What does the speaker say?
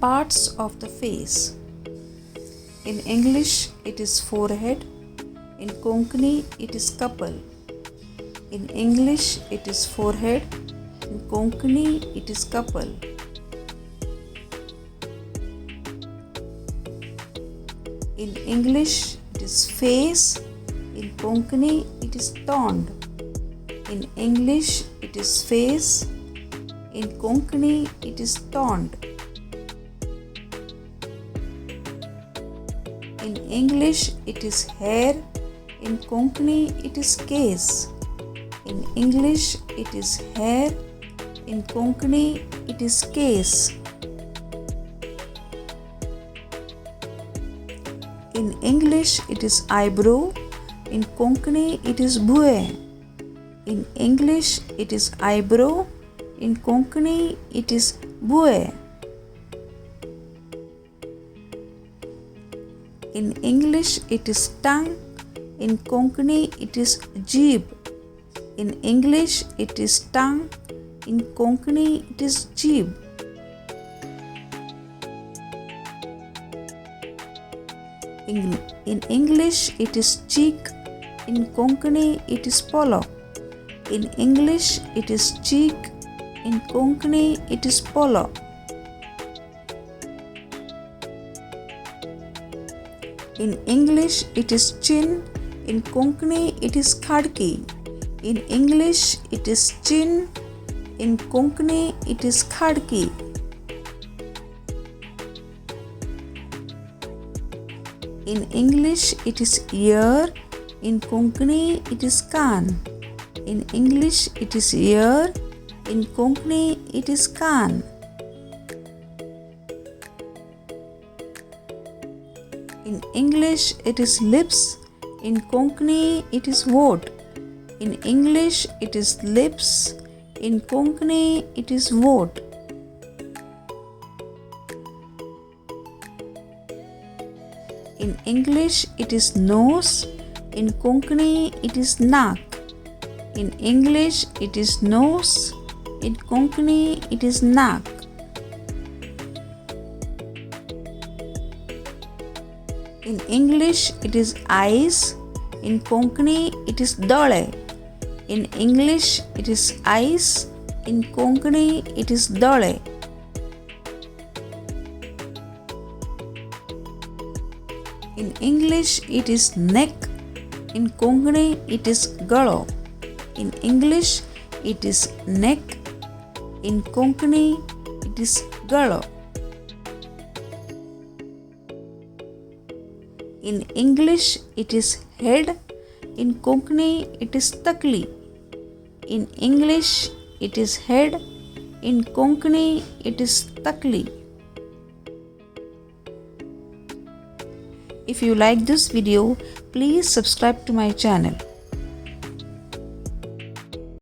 parts of the face. In English, it is forehead. In Konkani, it is couple. In English, it is forehead. In Konkani, it is couple. In English, it is face. In Konkani, it is tond. In English, it is face. In Konkani, it is tond. In English, it is hair. In Konkani, it is case. In English, it is hair. In Konkani, it is case. In English, it is eyebrow. In Konkani, it is bue. In English, it is eyebrow. In Konkani, it is bue. In English, it is tongue. In Konkani, it is jeeb. In English, it is tongue. In Konkani, it is jeeb. In English, it is cheek. In Konkani, it is polo. In English, it is cheek. In Konkani, it is polo. In English, it is chin. In Konkani, it is khadki. In English, it is chin. In Konkani, it is khadki. In English, it is ear. In Konkani, it is kan. In English, it is ear. In Konkani, it is kan. In English, it is lips. In Konkani, it is vot. In English, it is lips. In Konkani, it is vot. In English, it is nose. In Konkani, it is nak. In English, it is nose. In Konkani, it is nak. In English, it is eyes. In Konkani, it is dole. In English, it is eyes. In Konkani, it is dole. In English, it is neck. In Konkani, it is galo. In English, it is neck. In Konkani, it is galo. In English, it is head. In Konkani, it is takli. In English, it is head. In Konkani, it is takli. If you like this video, please subscribe to my channel.